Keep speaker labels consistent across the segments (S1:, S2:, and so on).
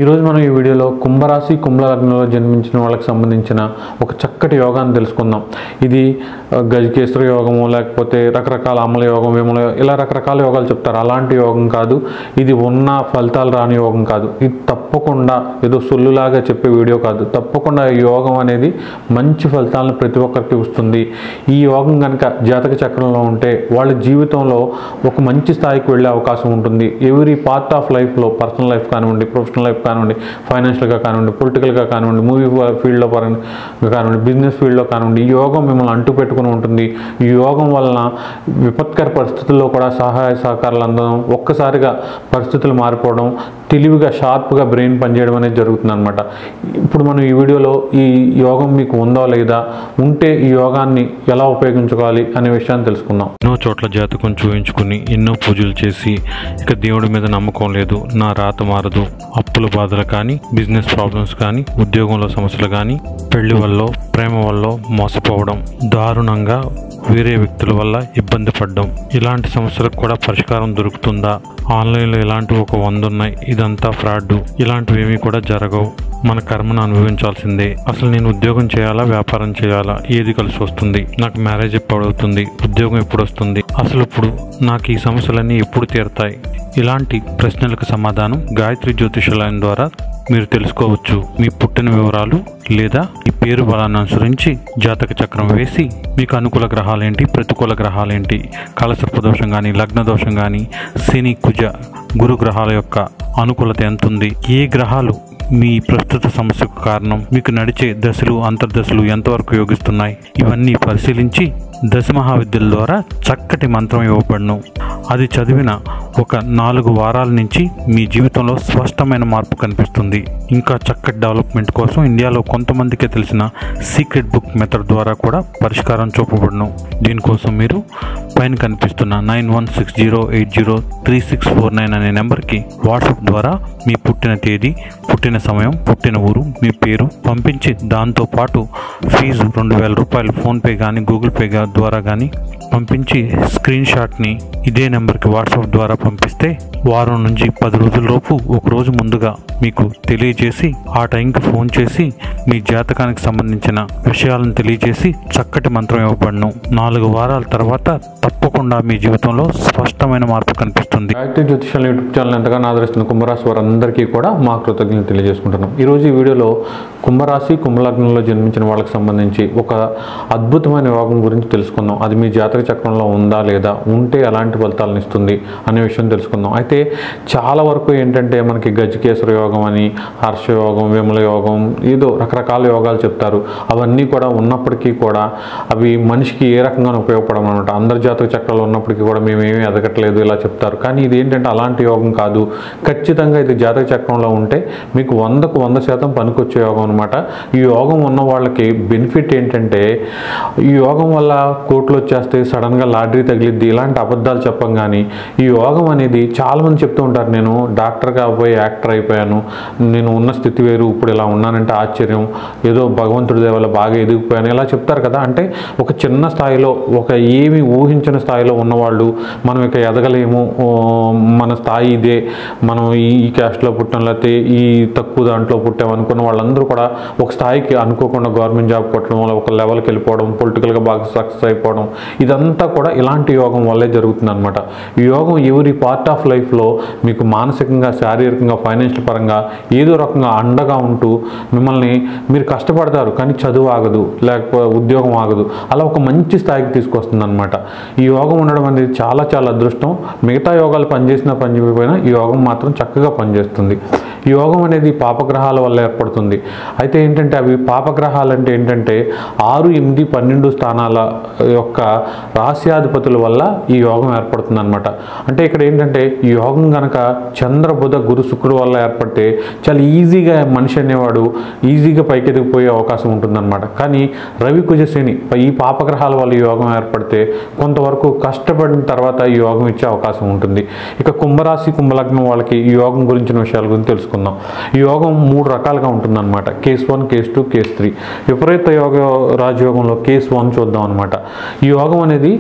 S1: ఈరోజు మనం ఈ వీడియోలో కుంభరాశి కుంభ లగ్నంలో జన్మించిన వాళ్ళకి సంబంధించిన ఒక చక్కటి యోగాన్ని తెలుసుకుందాం. ఇది గజకేశ్వర యోగము, లేకపోతే రకరకాల అమల యోగం, విమల ఇలా రకరకాల యోగాలు చెప్తారు. అలాంటి యోగం కాదు, ఇది ఉన్న ఫలితాలు రాని యోగం కాదు. ఇది తప్పకుండా ఏదో సొల్లులాగా చెప్పే వీడియో కాదు. తప్పకుండా ఈ యోగం అనేది మంచి ఫలితాలను ప్రతి ఒక్కరికి వస్తుంది. ఈ యోగం కనుక జాతక చక్రంలో ఉంటే వాళ్ళ జీవితంలో ఒక మంచి స్థాయికి వెళ్ళే అవకాశం ఉంటుంది. ఎవ్రీ పార్ట్ ఆఫ్ లైఫ్లో, పర్సనల్ లైఫ్ కానివ్వండి, ప్రొఫెషనల్ లైఫ్ కానివ్వండి, ఫైనాన్షియల్గా కానివ్వండి, పొలిటికల్గా కానివ్వండి, మూవీ ఫీల్డ్లో పరంగా కానివ్వండి, బిజినెస్ ఫీల్డ్లో కానివ్వండి, ఈ యోగం మిమ్మల్ని అంటు పెట్టుకుని ఉంటుంది. ఈ యోగం వలన విపత్కర పరిస్థితుల్లో కూడా సహాయ సహకారాలు అందడం, ఒక్కసారిగా పరిస్థితులు మారిపోవడం, తెలివిగా షార్ప్గా బ్రెయిన్ పనిచేయడం అనేది జరుగుతుంది అనమాట. ఇప్పుడు మనం ఈ వీడియోలో ఈ యోగం మీకు ఉందా లేదా, ఉంటే ఈ యోగాన్ని ఎలా ఉపయోగించుకోవాలి అనే విషయాన్ని తెలుసుకుందాం.
S2: ఎన్నో చోట్ల జాతకం చూయించుకుని ఎన్నో పూజలు చేసి ఇక దేవుడి మీద నమ్మకం లేదు, నా రాత మారదు, అప్పుల బాధలు కానీ, బిజినెస్ ప్రాబ్లమ్స్ కానీ, ఉద్యోగంలో సమస్యలు కానీ, పెళ్లి వల్ల, ప్రేమ వల్ల మోసపోవడం, దారుణంగా వేరే వ్యక్తుల వల్ల ఇబ్బంది పడడం, ఇలాంటి సమస్యలకు కూడా పరిష్కారం దొరుకుతుందా? ఆన్లైన్లో ఇలాంటివి ఒక 100 ఉన్నాయి, ఇదంతా ఫ్రాడ్, ఇలాంటివి ఏమీ కూడా జరగవు, మన కర్మను అనుభవించాల్సిందే, అసలు నేను ఉద్యోగం చేయాలా, వ్యాపారం చేయాలా, ఏది కలిసి వస్తుంది, నాకు మ్యారేజ్ ఎప్పుడు అవుతుంది, ఉద్యోగం ఎప్పుడు వస్తుంది, అసలు ఇప్పుడు నాకు ఈ సమస్యలన్నీ ఎప్పుడు తీరుతాయి, ఇలాంటి ప్రశ్నలకు సమాధానం గాయత్రి జ్యోతిషాలయం ద్వారా మీరు తెలుసుకోవచ్చు. మీ పుట్టిన వివరాలు లేదా ఈ పేరు బలాన్ని అనుసరించి జాతక చక్రం వేసి మీకు అనుకూల గ్రహాలేంటి, ప్రతికూల గ్రహాలేంటి, కాలసర్ప దోషం కానీ, లగ్న దోషం కానీ, శని, కుజ, గురు గ్రహాల యొక్క అనుకూలత ఎంత ఉంది, ఏ గ్రహాలు మీ ప్రస్తుత సమస్యకు కారణం, మీకు నడిచే దశలు, అంతర్దశలు ఎంతవరకు యోగిస్తున్నాయి, ఇవన్నీ పరిశీలించి దశ మహావిద్యల ద్వారా చక్కటి మంత్రం ఇవ్వబడును. అది చదివిన ఒక 4 వారాల నుంచి మీ జీవితంలో స్పష్టమైన మార్పు కనిపిస్తుంది. ఇంకా చక్కటి డెవలప్మెంట్ కోసం ఇండియాలో కొంతమందికే తెలిసిన సీక్రెట్ బుక్ మెథడ్ ద్వారా కూడా పరిష్కారం చూపబడును. దీనికోసం మీరు పైన కనిపిస్తున్న 9160803649 అనే నెంబర్కి వాట్సాప్ ద్వారా మీ పుట్టిన తేదీ, పుట్టిన సమయం, పుట్టిన ఊరు, మీ పేరు పంపించి దాంతోపాటు ఫీజు 2000 రూపాయలు ఫోన్పే కానీ, గూగుల్ పే ద్వారా కానీ పంపించి స్క్రీన్ షాట్ని ఇదే నెంబర్కి వాట్సాప్ ద్వారా పంపిస్తే వారం నుంచి 10 రోజులలోపు ఒక రోజు ముందుగా మీకు తెలియజేసి ఆ టైంకి ఫోన్ చేసి మీ జాతకానికి సంబంధించిన విషయాలను తెలియజేసి చక్కటి మంత్రం ఇవ్వబడును. 4 వారాల తర్వాత తప్పకుండా మీ జీవితంలో స్పష్టమైన మార్పు కనిపిస్తుంది.
S1: గాయత్రి జ్యోతిషాల యూట్యూబ్ ఛానల్ ఎంతగానో ఆదరిస్తున్న కుంభరాశి వారందరికీ కూడా మా కృతజ్ఞతలు తెలియజేసుకుంటున్నాం. ఈరోజు ఈ వీడియోలో కుంభరాశి కుంభలగ్నంలో జన్మించిన వాళ్ళకి సంబంధించి ఒక అద్భుతమైన యోగం గురించి తెలుసుకుందాం. అది మీ జాతక చక్రంలో ఉందా లేదా, ఉంటే ఎలాంటి ఫలితాలను ఇస్తుంది అనే విషయం తెలుసుకుందాం. అయితే చాలా వరకు ఏంటంటే మనకి గజకేశ్వర యోగం అని, హర్ష యోగం, విమల యోగం, ఏదో రకరకాల యోగాలు చెప్తారు. అవన్నీ కూడా ఉన్నప్పటికీ కూడా అవి మనిషికి ఏ రకంగా ఉపయోగపడడం అనమాట. అందరి జాతక చక్రాలు ఉన్నప్పటికీ కూడా మేమేమీ ఎదగట్లేదు ఇలా చెప్తారు. కానీ ఇది ఏంటంటే అలాంటి యోగం కాదు. ఖచ్చితంగా ఇది జాతక చక్రంలో ఉంటే మీకు 100కు 100% పనికొచ్చే యోగం అనమాట. ఈ యోగం ఉన్న వాళ్ళకి బెనిఫిట్ ఏంటంటే, ఈ యోగం వల్ల కోట్లు వచ్చేస్తే, సడన్గా లాటరీ తగిలిద్ది, ఇలాంటి అబద్ధాలు చెప్పం. కానీ ఈ యోగం అనేది చాలామంది చెప్తూ ఉంటారు, నేను డాక్టర్గా పోయి యాక్టర్ అయిపోయాను, నేను ఉన్న స్థితి వేరు, ఇప్పుడు ఇలా ఉన్నానంటే ఆశ్చర్యం, ఏదో భగవంతుడి దయ వల్ల బాగా ఎదిగిపోయాను ఇలా చెప్తారు కదా. అంటే ఒక చిన్న స్థాయిలో, ఒక ఏమి ఊహించిన స్థాయిలో ఉన్నవాళ్ళు, మనం ఇక ఎదగలేము, మన స్థాయి ఇదే, మనం ఈ క్యాస్ట్లో పుట్టాం, లేకపోతే ఈ తక్కువ దాంట్లో పుట్టాం అనుకున్న వాళ్ళందరూ కూడా ఒక స్థాయికి అనుకోకుండా గవర్నమెంట్ జాబ్ కొట్టడం వల్ల ఒక లెవెల్కి వెళ్ళిపోవడం, పొలిటికల్గా బాగా సక్సెస్ అయిపోవడం, ఇదంతా కూడా ఇలాంటి యోగం వల్లే జరుగుతుంది అనమాట. ఈ యోగం ఎవరి పార్ట్ ఆఫ్ లైఫ్లో మీకు మానసికంగా, శారీరకంగా, ఫైనాన్షియల్ పరంగా ఏదో రకంగా అండగా ఉంటూ మిమ్మల్ని, మీరు కష్టపడతారు కానీ చదువు ఆగదు, లేకపోతే ఉద్యోగం ఆగదు, అలా ఒక మంచి స్థాయికి తీసుకొస్తుంది అనమాట. ఈ యోగం ఉండడం అనేది చాలా చాలా అదృష్టం. మిగతా యోగాలు పనిచేసినా పనిచేయకపోయినా ఈ యోగం మాత్రం చక్కగా పనిచేస్తుంది. ఈ యోగం అనేది పాపగ్రహాల వల్ల ఏర్పడుతుంది. అయితే ఏంటంటే అవి పాపగ్రహాలు అంటే ఏంటంటే 6, 8, 12 స్థానాల యొక్క రాశ్యాధిపతుల వల్ల ఈ యోగం ఏర్పడుతుంది అనమాట. అంటే ఇక్కడ ఏంటంటే ఈ యోగం కనుక చంద్ర, బుధ, గురు, శుక్రుడు వల్ల ఏర్పడితే చాలా ఈజీగా మనిషి అనేవాడు ఈజీగా పైకి ఎదిగిపోయే అవకాశం ఉంటుందన్నమాట. కానీ రవి, కుజ, శని ఈ పాపగ్రహాల వల్ల ఈ యోగం ఏర్పడితే కొంతవరకు కష్టపడిన తర్వాత ఈ యోగం ఇచ్చే అవకాశం ఉంటుంది. ఇక కుంభరాశి కుంభలగ్నం వాళ్ళకి ఈ యోగం గురించిన విషయాల గురించి తెలుసుకుందాం. ఈ యోగం 3 రకాలుగా ఉంటుందన్నమాట. Case 1, case 2, case 3. విపరీత యోగ రాజయోగంలో కేస్ 1 చూద్దాం అనమాట. ఈ యోగం అనేది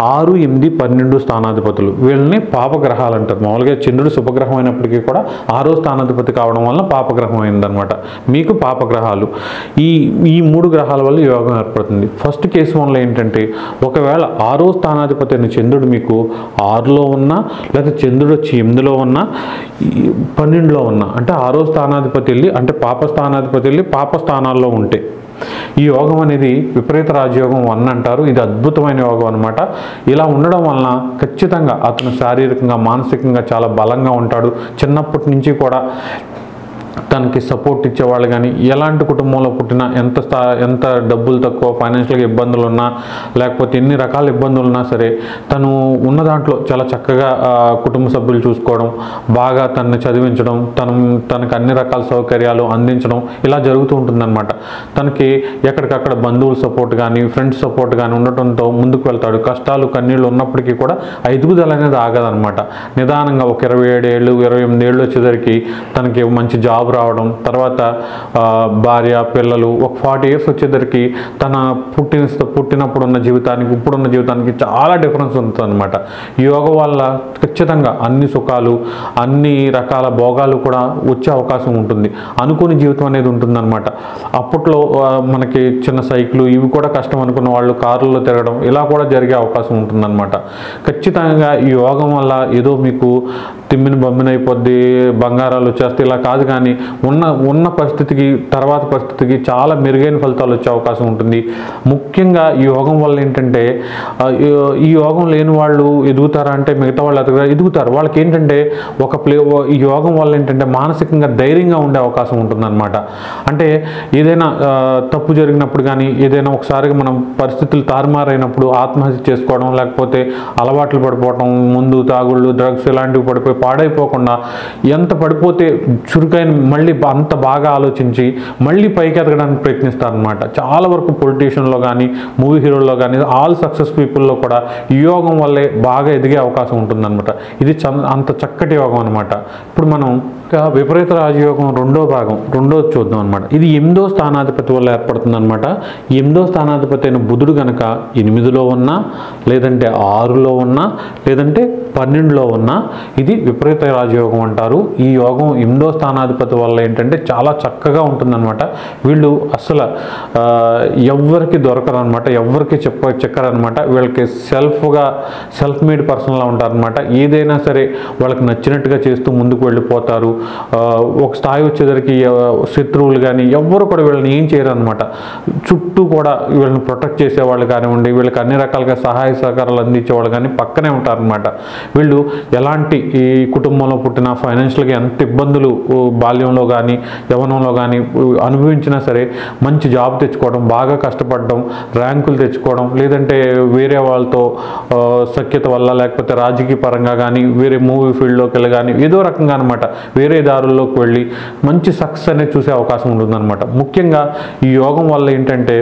S1: 6, 8, 12 స్థానాధిపతులు, వీళ్ళని పాపగ్రహాలు అంటారు. మామూలుగా చంద్రుడు శుభగ్రహం అయినప్పటికీ కూడా 6వ స్థానాధిపతి కావడం వల్ల పాపగ్రహం అయిందనమాట. మీకు పాపగ్రహాలు ఈ 3 గ్రహాల వల్ల యోగం ఏర్పడుతుంది. ఫస్ట్ కేసు వల్ల ఏంటంటే ఒకవేళ 6వ స్థానాధిపతి అయిన చంద్రుడు మీకు 6లో ఉన్నా, లేదా చంద్రుడు వచ్చి 8లో ఉన్నా, 12లో ఉన్నా, అంటే 6వ స్థానాధిపతి వెళ్ళి అంటే పాప స్థానాధిపతి వెళ్ళి పాప స్థానాల్లో ఉంటే ఈ యోగం అనేది విపరీత రాజయోగం 1 అంటారు. ఇది అద్భుతమైన యోగం అనమాట. ఇలా ఉండడం వలన ఖచ్చితంగా అతను శారీరకంగా మానసికంగా చాలా బలంగా ఉంటాడు. చిన్నప్పటి నుంచి కూడా తనకి సపోర్ట్ ఇచ్చేవాళ్ళు కానీ, ఎలాంటి కుటుంబంలో పుట్టినా, ఎంత డబ్బులు తక్కువ, ఫైనాన్షియల్గా ఇబ్బందులు ఉన్నా, లేకపోతే ఎన్ని రకాల ఇబ్బందులు ఉన్నా సరే తను ఉన్న దాంట్లో చాలా చక్కగా కుటుంబ సభ్యులు చూసుకోవడం, బాగా తనని చదివించడం, తనకు అన్ని రకాల సౌకర్యాలు అందించడం ఇలా జరుగుతూ ఉంటుందన్నమాట. తనకి ఎక్కడికక్కడ బంధువుల సపోర్ట్ కానీ, ఫ్రెండ్స్ సపోర్ట్ కానీ ఉండటంతో ముందుకు వెళ్తాడు. కష్టాలు కన్నీళ్ళు ఉన్నప్పటికీ కూడా ఎదుగుదల అనేది ఆగదనమాట. నిదానంగా ఒక 27 ఏళ్ళు 28 ఏళ్ళు వచ్చేసరికి తనకి మంచి జాబ్ రావడం, తర్వాత భార్య పిల్లలు, ఒక 40 ఇయర్స్ వచ్చేసరికి తన పుట్టినప్పుడు ఉన్న జీవితానికి ఇప్పుడున్న జీవితానికి చాలా డిఫరెన్స్ ఉంటుంది అనమాట. యోగం వల్ల ఖచ్చితంగా అన్ని సుఖాలు, అన్ని రకాల భోగాలు కూడా వచ్చే అవకాశం ఉంటుంది. అనుకుని జీవితం అనేది ఉంటుందన్నమాట. అప్పట్లో మనకి చిన్న సైకిల్ ఇవి కూడా కష్టం అనుకున్న వాళ్ళు కారుల్లో తిరగడం ఇలా కూడా జరిగే అవకాశం ఉంటుందన్నమాట. ఖచ్చితంగా ఈ యోగం వల్ల ఏదో మీకు తిమ్మిని బొమ్మినైపోద్ది, బంగారాలు వచ్చేస్తే ఇలా కాదు, కానీ ఉన్న పరిస్థితికి తర్వాత పరిస్థితికి చాలా మెరుగైన ఫలితాలు వచ్చే అవకాశం ఉంటుంది. ముఖ్యంగా ఈ యోగం వల్ల ఏంటంటే ఈ యోగం లేని వాళ్ళు ఎదుగుతారా అంటే మిగతా వాళ్ళు ఎదుగుతారు. వాళ్ళకి ఏంటంటే ఈ యోగం వల్ల ఏంటంటే మానసికంగా ధైర్యంగా ఉండే అవకాశం ఉంటుందన్నమాట. అంటే ఏదైనా తప్పు జరిగినప్పుడు కానీ, ఏదైనా ఒకసారిగా మనం పరిస్థితులు తారుమారైనప్పుడు ఆత్మహత్య చేసుకోవడం, లేకపోతే అలవాట్లు పడిపోవడం, ముందు తాగుళ్ళు డ్రగ్స్ ఇలాంటివి పడిపోయి పాడైపోకుండా, ఎంత పడిపోతే చురుకైన మళ్ళీ అంత బాగా ఆలోచించి మళ్ళీ పైకి ఎదగడానికి ప్రయత్నిస్తారనమాట. చాలా వరకు పొలిటీషియన్లో కానీ, మూవీ హీరోల్లో కానీ, ఆల్ సక్సెస్ పీపుల్లో కూడా ఈ యోగం వల్లే బాగా ఎదిగే అవకాశం ఉంటుందన్నమాట. ఇది అంత చక్కటి యోగం అనమాట. ఇప్పుడు మనం విపరీత రాజయోగం రెండోది చూద్దాం అనమాట. ఇది 8వ స్థానాధిపతి వల్ల ఏర్పడుతుంది అనమాట. 8వ స్థానాధిపతి అయిన బుధుడు కనుక 8లో ఉన్నా, లేదంటే 6లో ఉన్నా, లేదంటే 12లో ఉన్నా ఇది విపరీత రాజయోగం అంటారు. ఈ యోగం 8వ స్థానాధిపతి వల్ల ఏంటంటే చాలా చక్కగా ఉంటుందన్నమాట. వీళ్ళు అసలు ఎవరికి దొరకరు అనమాట, ఎవరికి చెక్కరనమాట. వీళ్ళకి సెల్ఫ్ మేడ్ పర్సన్లా ఉంటారనమాట. ఏదైనా సరే వాళ్ళకి నచ్చినట్టుగా చేస్తూ ముందుకు వెళ్ళిపోతారు. ఒక స్థాయి వచ్చేసరికి శత్రువులు కానీ ఎవ్వరు కూడా వీళ్ళని ఏం చేయరు అనమాట. చుట్టూ కూడా వీళ్ళని ప్రొటెక్ట్ చేసేవాళ్ళు కానివ్వండి, వీళ్ళకి అన్ని రకాలుగా సహాయ సహకారాలు అందించేవాళ్ళు కానీ పక్కనే ఉంటారనమాట. వీళ్ళు ఎలాంటి ఈ కుటుంబంలో పుట్టిన ఫైనాన్షియల్గా ఎంత ఇబ్బందులు బాల్యంలో కానీ యవ్వనంలో కానీ అనుభవించినా సరే మంచి జాబ్ తెచ్చుకోవడం, బాగా కష్టపడడం, ర్యాంకులు తెచ్చుకోవడం, లేదంటే వేరే వాళ్ళతో సఖ్యత వల్ల, లేకపోతే రాజకీయ పరంగా కానీ, వేరే మూవీ ఫీల్డ్లోకి వెళ్ళి కానీ ఏదో రకంగా అనమాట వేరే దారుల్లోకి వెళ్ళి మంచి సక్సెస్ అనేది చూసే అవకాశం ఉంటుందన్నమాట. ముఖ్యంగా ఈ యోగం వల్ల ఏంటంటే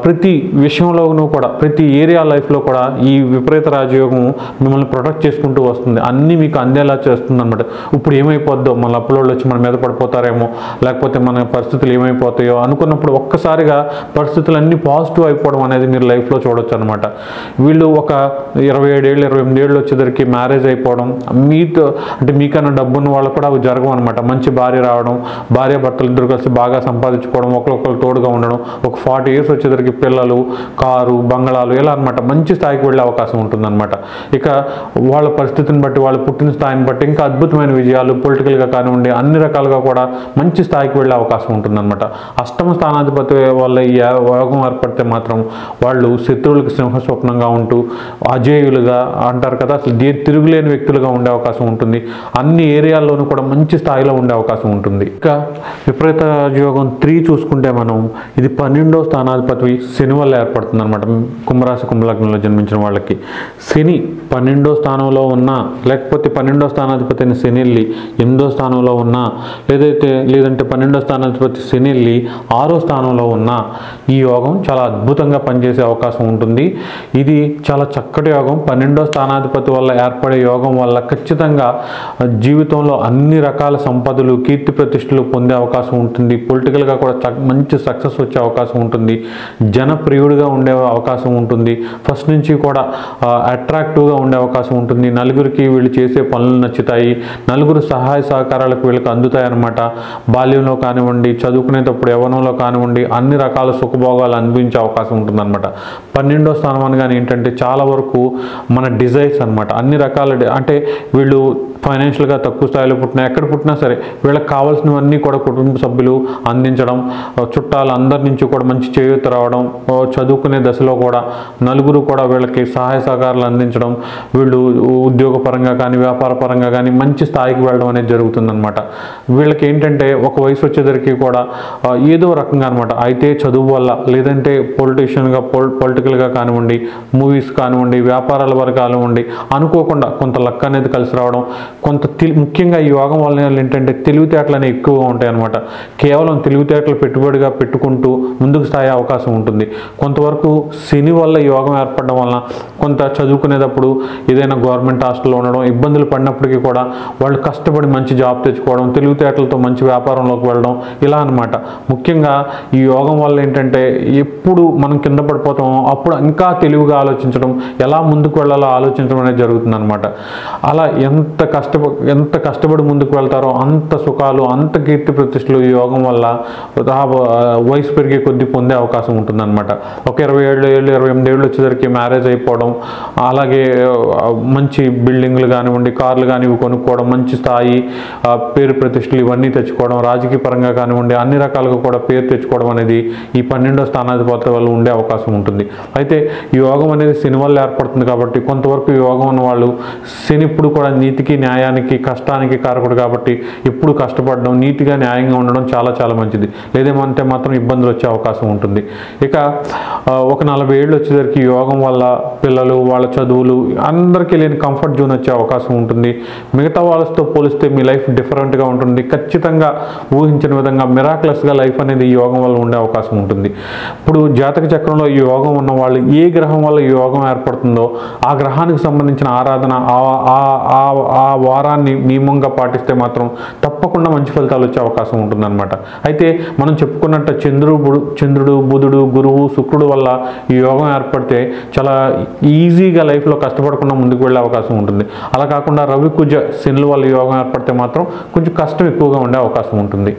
S1: ప్రతి విషయంలోనూ కూడా, ప్రతి ఏరియా లైఫ్లో కూడా ఈ విపరీత రాజయోగం మిమ్మల్ని ప్రొటెక్ట్ చేసుకుంటూ వస్తుంది. అన్నీ మీకు అందేలా చేస్తుంది అనమాట. ఇప్పుడు ఏమైపోద్దో, మన అప్పులోళ్ళు వచ్చి మన మీద పడిపోతారేమో, లేకపోతే మన పరిస్థితులు ఏమైపోతాయో అనుకున్నప్పుడు ఒక్కసారిగా పరిస్థితులన్నీ పాజిటివ్ అయిపోవడం అనేది మీరు లైఫ్లో చూడొచ్చు అనమాట. వీళ్ళు ఒక 27 ఏళ్ళు 28 ఏళ్ళు వచ్చేసరికి మ్యారేజ్ అయిపోవడం, మీకన్నా డబ్బున్న వాళ్ళు కూడా అవి జరగవు అనమాట. మంచి భార్య రావడం, భార్య భర్తలు ఇద్దరు కలిసి బాగా సంపాదించుకోవడం, ఒకరికొకరు తోడుగా ఉండడం, ఒక 40 ఇయర్స్ వచ్చేసరికి పిల్లలు, కారు, బంగళాలు ఇలా అనమాట మంచి స్థాయికి వెళ్ళే అవకాశం ఉంటుందన్నమాట. ఇక వాళ్ళ పరిస్థితిని బట్టి, వాళ్ళ పుట్టిన స్థాయిని బట్టి ఇంకా అద్భుతమైన విజయాలు పొలిటికల్గా కానివ్వండి అన్ని రకాలుగా కూడా మంచి స్థాయికి వెళ్ళే అవకాశం ఉంటుందన్నమాట. అష్టమ స్థానాధిపతి వల్ల ఈ యోగం ఏర్పడితే మాత్రం వాళ్ళు శత్రువులకు సింహస్వప్నంగా ఉంటూ అజేయులుగా అంటారు కదా, అసలు తిరుగులేని వ్యక్తులుగా ఉండే అవకాశం ఉంటుంది. అన్ని ఏరియాల్లోనూ కూడా మంచి స్థాయిలో ఉండే అవకాశం ఉంటుంది. ఇక విపరీత రాజయోగం 3 చూసుకుంటే మనం ఇది 12వ స్థానాధిపతి శని వల్ల ఏర్పడుతుంది అనమాట. కుంభరాశి కుంభలగ్నంలో జన్మించిన వాళ్ళకి శని 12వ స్థానంలో ఉన్నా, లేకపోతే 12వ స్థానాధిపతి అయిన శని వెళ్ళి 8వ స్థానంలో ఉన్నా, లేదంటే 12వ స్థానాధిపతి శని వెళ్ళి 6వ స్థానంలో ఉన్నా ఈ యోగం చాలా అద్భుతంగా పనిచేసే అవకాశం ఉంటుంది. ఇది చాలా చక్కటి యోగం. 12వ స్థానాధిపతి వల్ల ఏర్పడే యోగం వల్ల ఖచ్చితంగా జీవితంలో అన్ని రకాల సంపదలు, కీర్తి ప్రతిష్టలు పొందే అవకాశం ఉంటుంది. పొలిటికల్గా కూడా మంచి సక్సెస్ వచ్చే అవకాశం ఉంటుంది. జనప్రియుడిగా ఉండే అవకాశం ఉంటుంది. ఫస్ట్ నుంచి కూడా అట్రాక్టివ్గా ఉండే అవకాశం ఉంటుంది, నలుగురికి వీళ్ళు చేసే పనులు నచ్చుతాయి, నలుగురు సహాయ సహకారాలకు వీళ్ళకి అందుతాయి అన్నమాట. బాల్యంలో కానివ్వండి, చదువుకునేటప్పుడు యవ్వనంలో కానివ్వండి, అన్ని రకాల సుఖభోగాలు అనిపించే అవకాశం ఉంటుందన్నమాట. 12వ స్థానం అనగానే ఏంటంటే చాలా వరకు మన డిజైర్స్ అనమాట. అన్ని రకాల అంటే వీళ్ళు ఫైనాన్షియల్గా తక్కువ స్థాయిలో పుట్టినా, ఎక్కడ పుట్టినా సరే వీళ్ళకి కావాల్సినవన్నీ కూడా కుటుంబ సభ్యులు అందించడం, చుట్టాలు అందరి నుంచి కూడా మంచి చేయూత రావడం, చదువుకునే దశలో కూడా నలుగురు కూడా వీళ్ళకి సహాయ సహకారాలు అందించడం, వీళ్ళు ఉద్యోగపరంగా కానీ వ్యాపార పరంగా కానీ మంచి స్థాయికి వెళ్ళడం అనేది జరుగుతుందన్నమాట. వీళ్ళకి ఏంటంటే ఒక వయసు వచ్చేసరికి కూడా ఏదో రకంగా అనమాట, అయితే చదువు వల్ల లేదంటే పొలిటికల్గా కానివ్వండి, మూవీస్ కానివ్వండి, వ్యాపారాల వరకు కానివ్వండి, అనుకోకుండా కొంత లక్ అనేది కలిసి రావడం, కొంత ముఖ్యంగా ఈ యోగం వల్ల ఏంటంటే తెలివితేటలు అనేవి ఎక్కువగా ఉంటాయి అన్నమాట. కేవలం తెలివితేటలు పెట్టుబడిగా పెట్టుకుంటూ ముందుకు సాగే అవకాశం ఉంటుంది. కొంతవరకు శని వల్ల యోగం ఏర్పడడం వలన కొంత చదువుకునేటప్పుడు ఏదైనా గవర్నమెంట్ హాస్టల్లో ఉండడం, ఇబ్బందులు పడినప్పటికీ కూడా వాళ్ళు కష్టపడి మంచి జాబ్ తెచ్చుకోవడం, తెలివితేటలతో మంచి వ్యాపారంలోకి వెళ్ళడం, ఇలా అనమాట. ముఖ్యంగా ఈ యోగం వల్ల ఏంటంటే ఎప్పుడు మనం కింద పడిపోతామో అప్పుడు ఇంకా తెలివిగా ఆలోచించడం, ఎలా ముందుకు వెళ్ళాలో ఆలోచించడం అనేది జరుగుతుందన్నమాట. అలా ఎంత కష్టపడి ముందుకు వెళ్తారో అంత సుఖాలు, అంత కీర్తి ప్రతిష్టలు ఈ యోగం వల్ల వయసు పెరిగే కొద్దీ పొందే అవకాశం ఉంటుందన్నమాట. ఒక 27 ఏళ్ళు 28 ఏళ్ళు వచ్చేసరికి మ్యారేజ్ అయిపోవడం, అలాగే మంచి బిల్డింగ్లు కానివ్వండి, కార్లు కానీ ఇవి కొనుక్కోవడం, మంచి స్థాయి, పేరు ప్రతిష్టలు ఇవన్నీ తెచ్చుకోవడం, రాజకీయ పరంగా కానివ్వండి అన్ని రకాలుగా కూడా పేరు తెచ్చుకోవడం అనేది ఈ 12వ స్థానాధిపతి వల్ల ఉండే అవకాశం ఉంటుంది. అయితే ఈ యోగం అనేది శని వల్ల ఏర్పడుతుంది కాబట్టి కొంతవరకు యోగం ఉన్న వాళ్ళు శని ఇప్పుడు కూడా నీతికి న్యాయానికి కష్టానికి కారకుడు కాబట్టి ఎప్పుడు కష్టపడడం, నీతిగా న్యాయంగా ఉండడం చాలా చాలా మంచిది. లేదేమంటే మాత్రం ఇబ్బందులు వచ్చే అవకాశం ఉంటుంది. ఇక ఒక 40 ఏళ్ళు వచ్చేసరికి యోగం వల్ల పిల్లలు, వాళ్ళ చదువులు అందరికీ లేని కంఫర్ట్ జోన్ వచ్చే అవకాశం ఉంటుంది. మిగతా వాళ్ళతో పోలిస్తే మీ లైఫ్ డిఫరెంట్గా ఉంటుంది. ఖచ్చితంగా ఊహించిన విధంగా మిరాక్లస్గా లైఫ్ అనేది ఈ యోగం వల్ల ఉండే అవకాశం ఉంటుంది. ఇప్పుడు జాతక చక్రంలో ఈ యోగం ఉన్న వాళ్ళు ఏ గ్రహం వల్ల ఈ యోగం ఏర్పడుతుందో ఆ గ్రహానికి సంబంధించిన ఆరాధన ఆ వారాన్ని నియమంగా పాటిస్తే మాత్రం తప్పకుండా మంచి ఫలితాలు వచ్చే అవకాశం ఉంటుందన్నమాట. అయితే మనం చెప్పుకున్నట్టు చంద్రుడు, బుధుడు, గురువు, శుక్రుడు వల్ల ఈ యోగం ఏర్పడితే చాలా ఈజీగా లైఫ్లో కష్టపడకుండా ముందుకు వెళ్ళే అవకాశం ఉంటుంది. అలా కాకుండా రవి, కుజ, శనుల వల్ల యోగం ఏర్పడితే మాత్రం కొంచెం కష్టం ఎక్కువగా ఉండే అవకాశం ఉంటుంది.